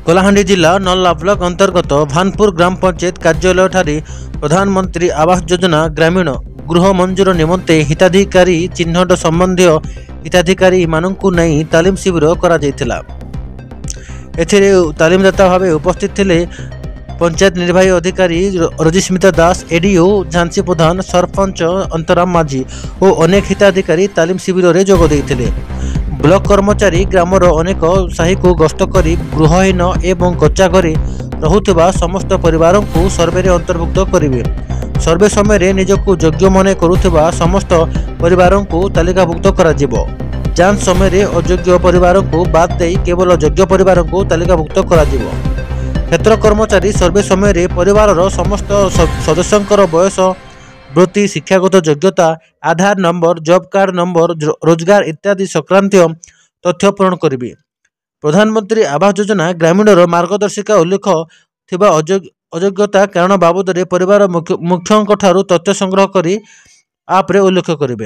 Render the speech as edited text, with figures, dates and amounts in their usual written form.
कलाहांडी जिला नल्ला ब्लॉक अंतर्गत भानपुर ग्राम पंचायत कार्यालय ठारे प्रधानमंत्री आवास योजना ग्रामीण गृह मंजूर निमंते हिताधिकारी चिन्हट संबंधी हिताधिकारी मानकु नहीं तालीम शिविर करा जायतिला। एथिरे तालीमदाता भावे उपस्थित थिले पंचायत निर्वाही अधिकारी रजिस्मिता दास, एडीओ झांसी प्रधान, सरपंच अंतराम माझी और अनेक हिताधिकारी तालीम शिविर में जोग देइथिले। ब्लॉक कर्मचारी ग्रामर अनेक साही को गस्त करी गृहहीन एवं कच्चा घरे रहुथिबा समस्त परिवार को सर्वे रे अंतर्भुक्त करिवे। सर्वे समय निजक योग्य मन करुथिबा समस्त परिवार को तालिकाभुक्त कराजिबो। जांच समय अयोग्य परिवार को बाद दे केवल योग्य परिवार को तालिकाभुक्त कराजिबो। क्षेत्र कर्मचारी सर्वे समय परिवार समस्त सदस्यंकर बयस, वृत्ति, शिक्षागत योग्यता, आधार नंबर, जॉब कार्ड नंबर, रोजगार इत्यादि संक्रांत तथ्य पूरण करेंगे। प्रधानमंत्री आवास योजना ग्रामीण मार्गदर्शिका उल्लेख थिबा अयोग्यता कारण बाबद परिवार मुख्यों तथ्य संग्रह कर आप उल्लेख करेंगे।